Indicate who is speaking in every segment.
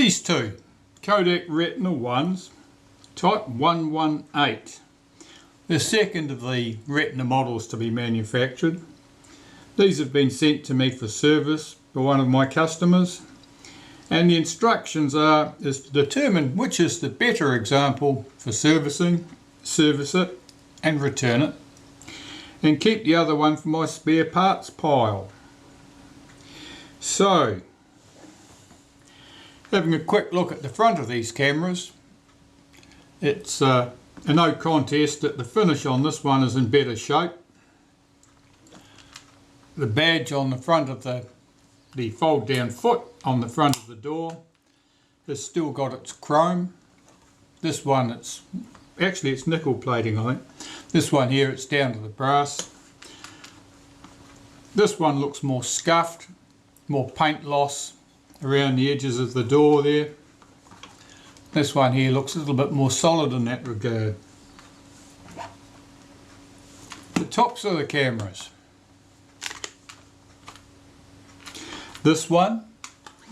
Speaker 1: These two Kodak Retina I's, type 118. The second of the Retina models to be manufactured. These have been sent to me for service by one of my customers, and the instructions is to determine which is the better example for servicing, service it and return it, and keep the other one for my spare parts pile. So, having a quick look at the front of these cameras, it's a no contest that the finish on this one is in better shape. The badge on the front of the fold down foot on the front of the door has still got its chrome. This one it's nickel plating, I think. This one here it's down to the brass. This one looks more scuffed, more paint loss around the edges of the door there. This one here looks a little bit more solid in that regard. The tops of the cameras. This one,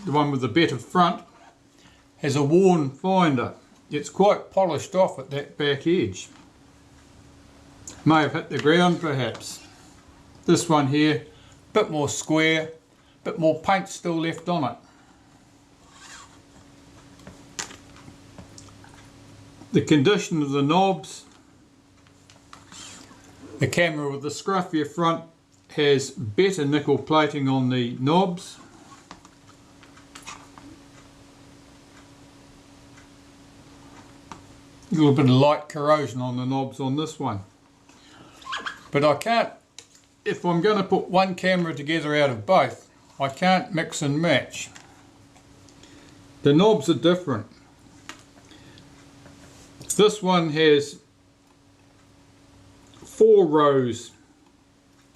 Speaker 1: the one with the better front, has a worn finder. It's quite polished off at that back edge. May have hit the ground perhaps. This one here, a bit more square, a bit more paint still left on it. The condition of the knobs. The camera with the scruffier front has better nickel plating on the knobs. A little bit of light corrosion on the knobs on this one. But I can't, if I'm going to put one camera together out of both, I can't mix and match. The knobs are different. This one has 4 rows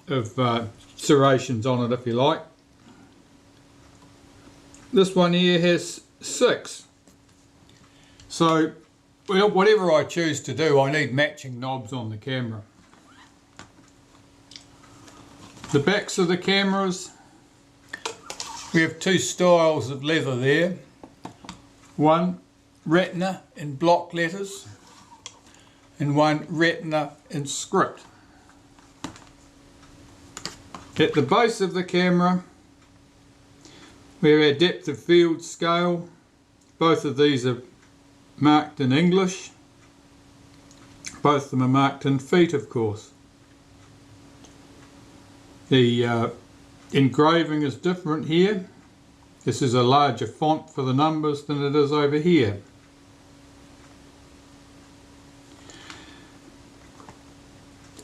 Speaker 1: of serrations on it, if you like. This one here has 6. So, well, whatever I choose to do, I need matching knobs on the camera. The backs of the cameras, we have 2 styles of leather there. One Retina in block letters and one Retina in script. At the base of the camera we have our depth of field scale. Both of these are marked in English. Both of them are marked in feet, of course. The engraving is different here. This is a larger font for the numbers than it is over here.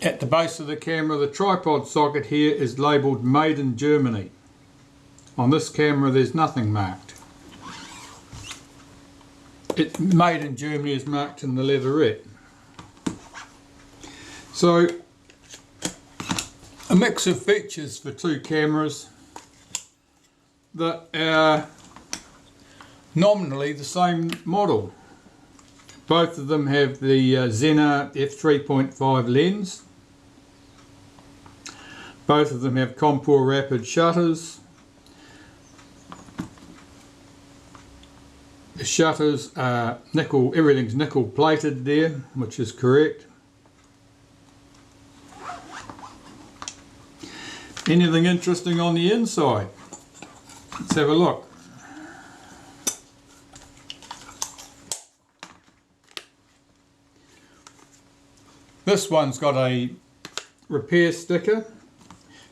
Speaker 1: At the base of the camera, the tripod socket here is labelled Made in Germany. On this camera there's nothing marked. It's Made in Germany is marked in the leatherette. So, a mix of features for 2 cameras that are nominally the same model. Both of them have the Xenar f3.5 lens. Both of them have Compur-Rapid shutters. The shutters are nickel, everything's nickel plated there, which is correct. Anything interesting on the inside? Let's have a look. This one's got a repair sticker,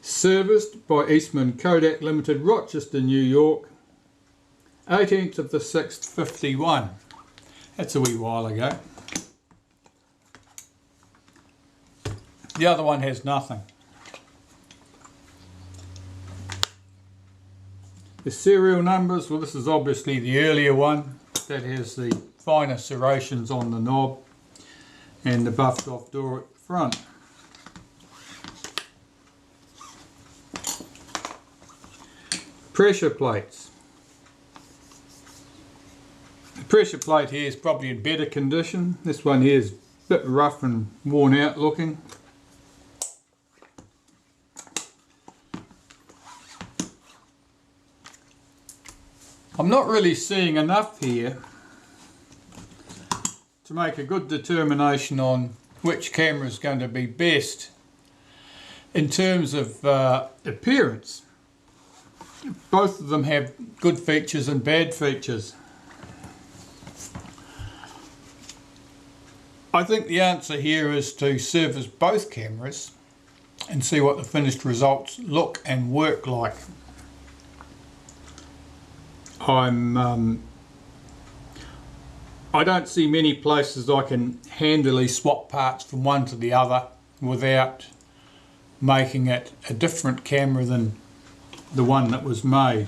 Speaker 1: serviced by Eastman Kodak Limited, Rochester, New York, 18th of the 6th, 51. That's a wee while ago. The other one has nothing. The serial numbers, well, this is obviously the earlier one that has the finer serrations on the knob and the buffed off door at the front. Pressure plates. The pressure plate here is probably in better condition. This one here is a bit rough and worn out looking. I'm not really seeing enough here to make a good determination on which camera is going to be best in terms of appearance. Both of them have good features and bad features. I think the answer here is to service both cameras and see what the finished results look and work like. I don't see many places I can handily swap parts from one to the other without making it a different camera than the one that was made.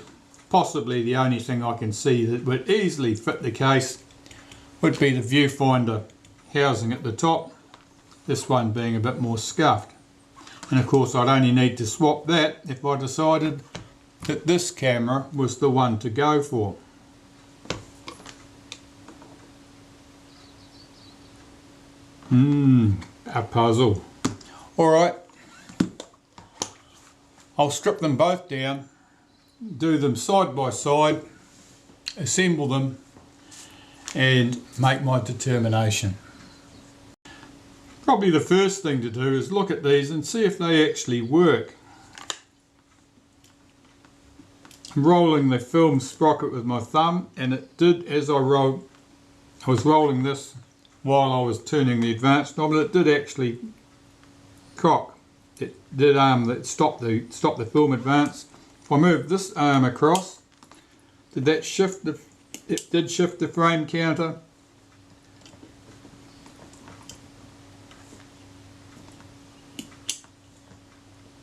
Speaker 1: Possibly the only thing I can see that would easily fit the case would be the viewfinder housing at the top, this one being a bit more scuffed. And of course I'd only need to swap that if I decided that this camera was the one to go for. A puzzle. Alright, I'll strip them both down, do them side by side, assemble them and make my determination. Probably the first thing to do is look at these and see if they actually work. I'm rolling the film sprocket with my thumb, and it did as I was rolling this while I was turning the advance knob, and it did actually cock. It did stop the film advance. If I move this arm across, did that shift it did shift the frame counter.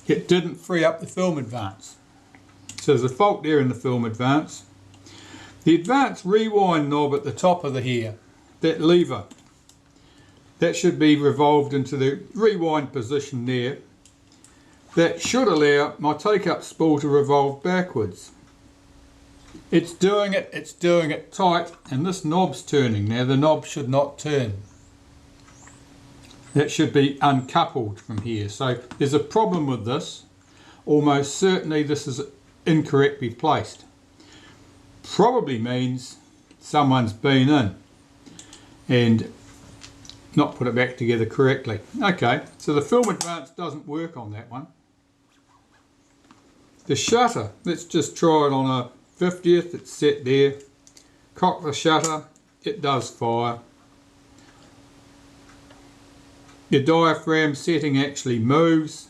Speaker 1: It didn't free up the film advance. So there's a fault there in the film advance. The advance rewind knob at the top of the here, that lever, that should be revolved into the rewind position there. That should allow my take-up spool to revolve backwards. It's doing it tight, and this knob's turning. Now the knob should not turn. That should be uncoupled from here. So there's a problem with this. Almost certainly this is incorrectly placed. Probably means someone's been in and not put it back together correctly. Okay, so the film advance doesn't work on that one. The shutter, let's just try it on a 50th, it's set there. Cock the shutter, it does fire. Your diaphragm setting actually moves.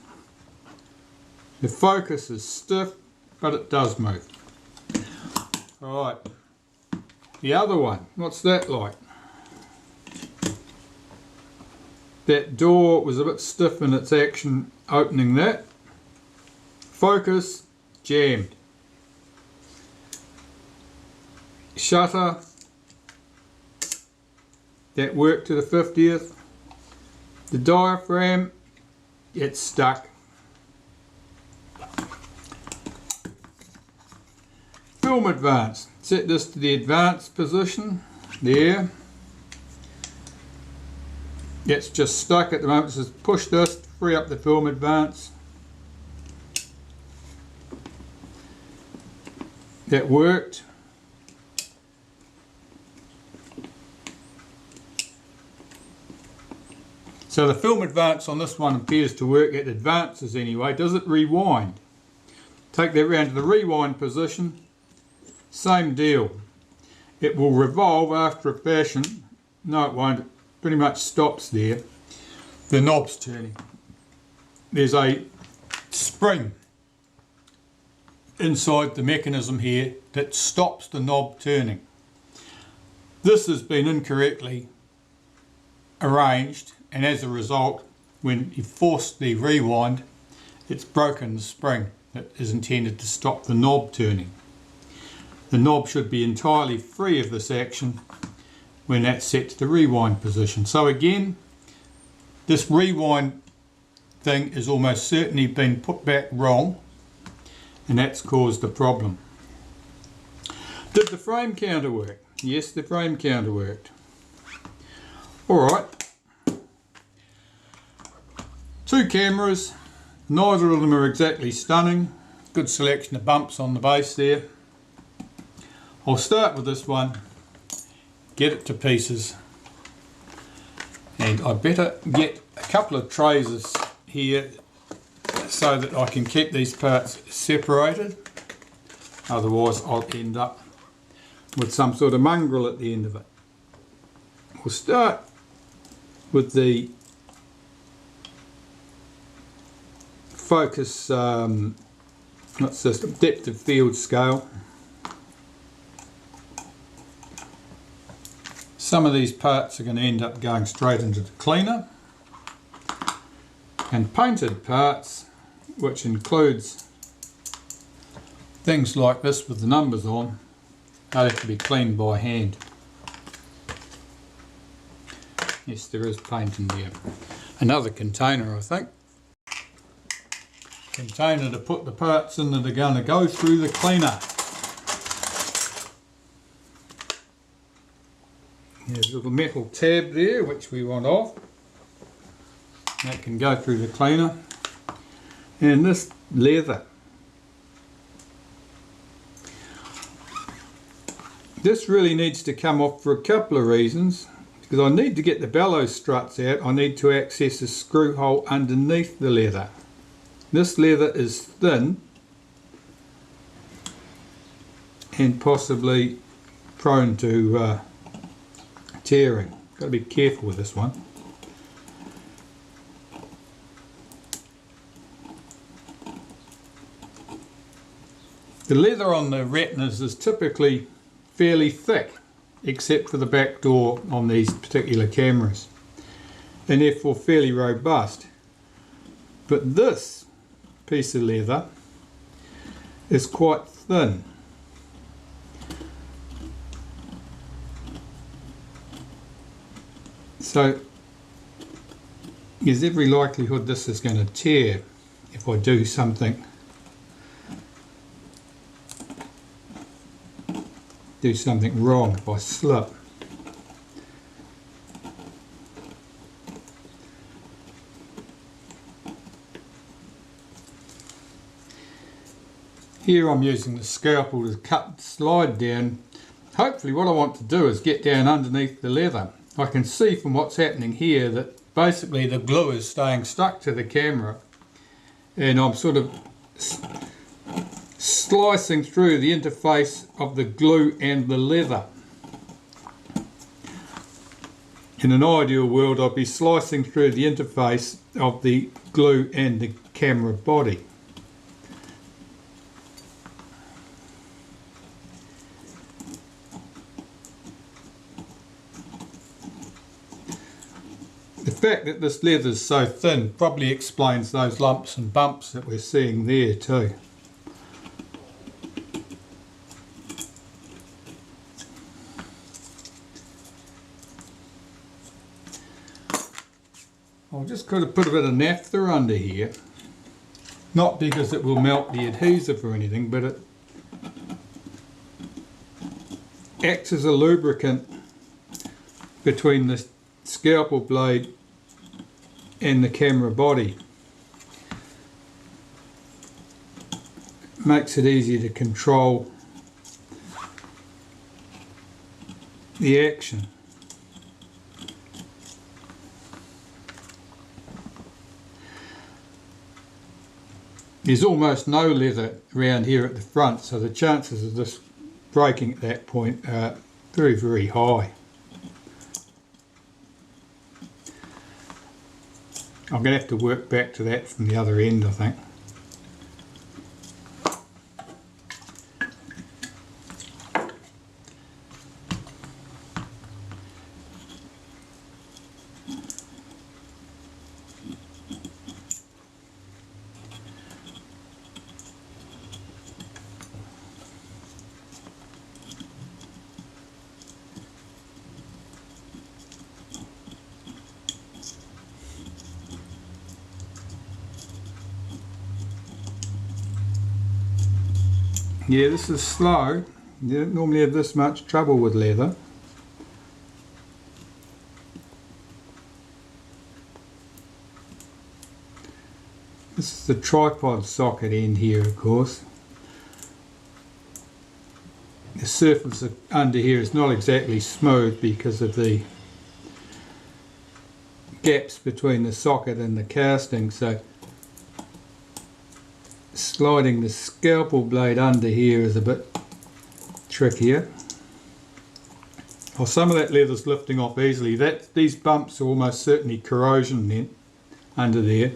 Speaker 1: The focus is stiff, but it does move. Alright, the other one, what's that like? That door was a bit stiff in its action opening that. Focus, jammed. Shutter, that worked to the 50th. The diaphragm, it's stuck. Film advance, set this to the advanced position, there. It's just stuck at the moment, so just push this to free up the film advance. That worked. So the film advance on this one appears to work. It advances anyway. Does it rewind? Take that round to the rewind position. Same deal. It will revolve after a fashion. No, it won't. It pretty much stops there. The knob's turning. There's a spring inside the mechanism here that stops the knob turning. This has been incorrectly arranged, and as a result, when you force the rewind, it's broken the spring that is intended to stop the knob turning. The knob should be entirely free of this action when that's set to the rewind position. So again, this rewind thing is almost certainly been put back wrong, and that's caused the problem. Did the frame counter work? Yes, the frame counter worked. Alright. Two cameras, neither of them are exactly stunning. Good selection of bumps on the base there. I'll start with this one, get it to pieces, and I better get a couple of trays here so that I can keep these parts separated, otherwise I'll end up with some sort of mongrel at the end of it. We'll start with the focus, what's this, depth of field scale. Some of these parts are going to end up going straight into the cleaner, and painted parts, which includes things like this with the numbers on, they have to be cleaned by hand. Yes, there is paint in there. Another container, I think. Container to put the parts in that are going to go through the cleaner. There's a little metal tab there which we want off. That can go through the cleaner. And this leather. This really needs to come off for a couple of reasons. Because I need to get the bellows struts out, I need to access a screw hole underneath the leather. This leather is thin and possibly prone to tearing. Got to be careful with this one. The leather on the retinas is typically fairly thick, except for the back door on these particular cameras, and therefore fairly robust. But this piece of leather is quite thin. So there's every likelihood this is going to tear if I do something wrong, if I slip. Here I'm using the scalpel to cut the slide down. Hopefully what I want to do is get down underneath the leather. I can see from what's happening here that basically the glue is staying stuck to the camera, and I'm sort of slicing through the interface of the glue and the leather. In an ideal world I'd be slicing through the interface of the glue and the camera body. The fact that this leather is so thin probably explains those lumps and bumps that we're seeing there too. I'll just got to put a bit of naphtha under here, not because it will melt the adhesive or anything, but it acts as a lubricant between the scalpel blade and the camera body. Makes it easier to control the action. There's almost no leather around here at the front, so the chances of this breaking at that point are very, very high. I'm going to have to work back to that from the other end, I think. Yeah, this is slow. You don't normally have this much trouble with leather. This is the tripod socket end here, of course. the surface under here is not exactly smooth because of the gaps between the socket and the casting, so sliding the scalpel blade under here is a bit trickier. Well, some of that leather's lifting off easily. These bumps are almost certainly corrosion then under there,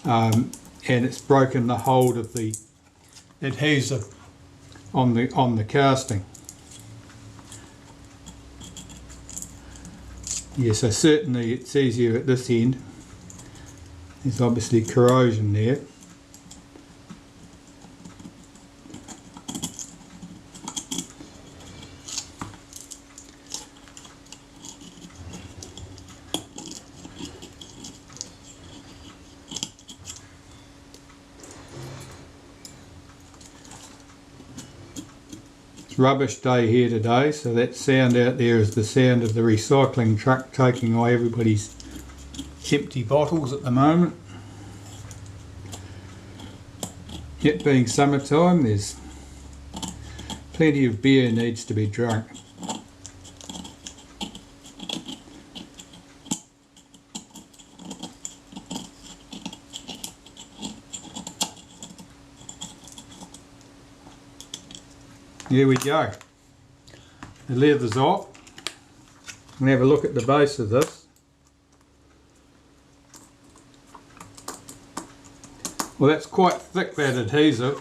Speaker 1: and it's broken the hold of the adhesive on the casting. Yeah, so certainly it's easier at this end. There's obviously corrosion there. Rubbish day here today, so that sound out there is the sound of the recycling truck taking away everybody's empty bottles at the moment. It being summertime, there's plenty of beer needs to be drunk. There we go. The leather's off. And have a look at the base of this. Well, that's quite thick, that adhesive.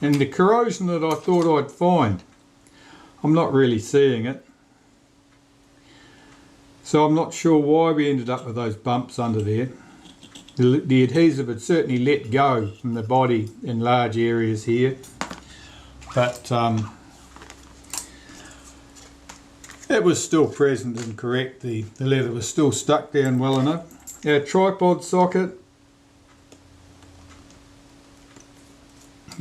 Speaker 1: And the corrosion that I thought I'd find, I'm not really seeing it. So I'm not sure why we ended up with those bumps under there. The adhesive had certainly let go from the body in large areas here. But it was still present and correct. The leather was still stuck down well enough. Our tripod socket,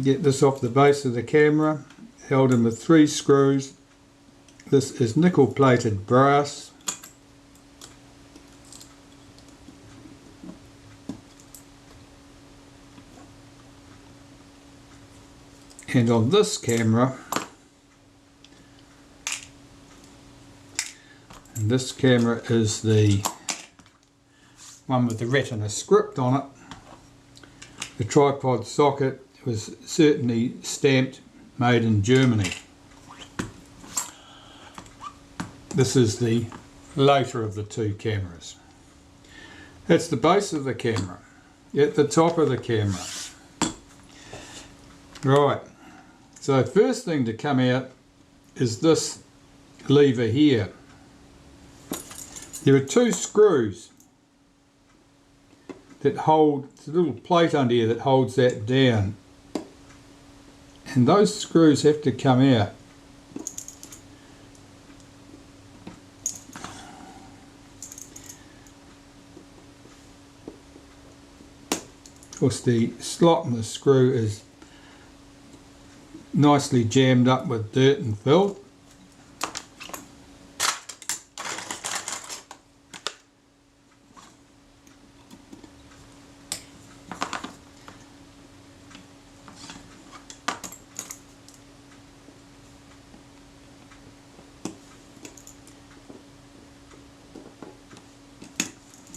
Speaker 1: get this off the base of the camera, held in with 3 screws. This is nickel plated brass. And on this camera, and this camera is the one with the Retina script on it, the tripod socket was certainly stamped made in Germany. This is the later of the 2 cameras. That's the base of the camera, at the top of the camera. Right. So first thing to come out is this lever here. There are 2 screws that hold, there's a little plate under here that holds that down. And those screws have to come out. Of course the slot in the screw is nicely jammed up with dirt and filth.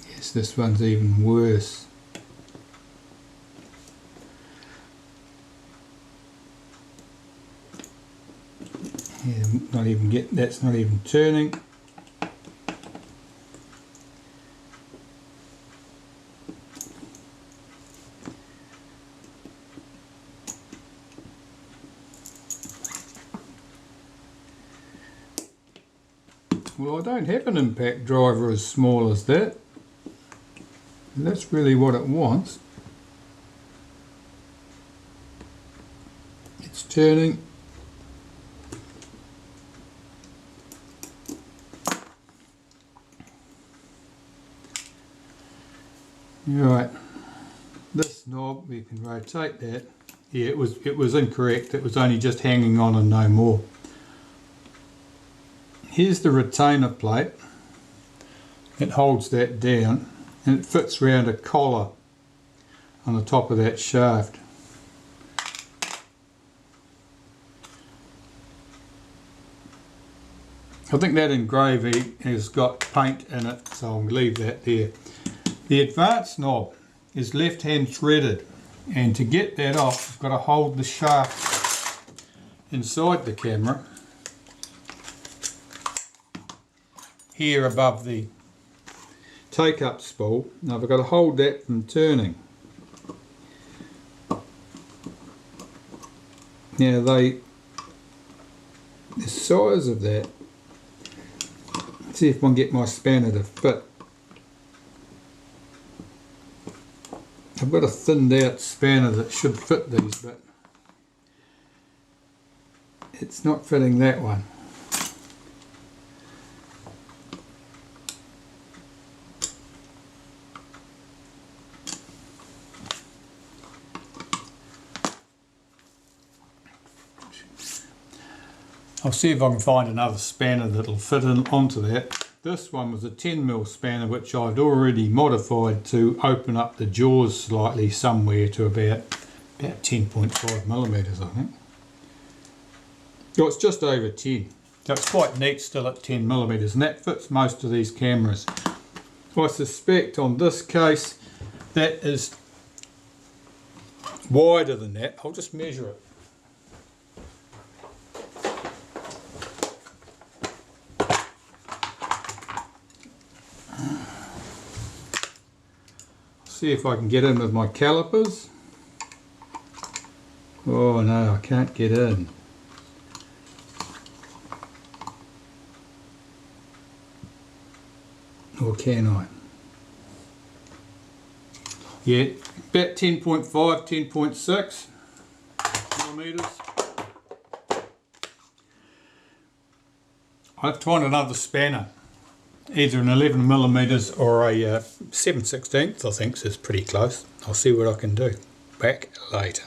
Speaker 1: Yes, this one's even worse. Yeah, that's not even turning. Well, I don't have an impact driver as small as that. And that's really what it wants. It's turning. Right, this knob, we can rotate that. Yeah, it was incorrect. It was only just hanging on and no more. Here's the retainer plate. It holds that down and it fits around a collar on the top of that shaft. I think that engraving has got paint in it, so I'll leave that there. The advanced knob is left hand threaded, and to get that off I've got to hold the shaft inside the camera here above the take up spool. Now I've got to hold that from turning. Now the size of that, let's see if I can get my spanner to fit. I've got a thinned out spanner that should fit these, but it's not fitting that one. I'll see if I can find another spanner that'll fit in onto that. This one was a 10mm spanner which I'd already modified to open up the jaws slightly somewhere to about 10.5mm, I think. Oh, it's just over 10. So it's quite neat still at 10mm, and that fits most of these cameras. I suspect on this case that is wider than that. I'll just measure it. See if I can get in with my calipers. Oh no, I can't get in. Or can I? Yeah, about 10.5, 10.6 millimeters. I'll have to find another spanner. Either an 11mm or a 7/16, I think, so it's pretty close. I'll see what I can do. Back later.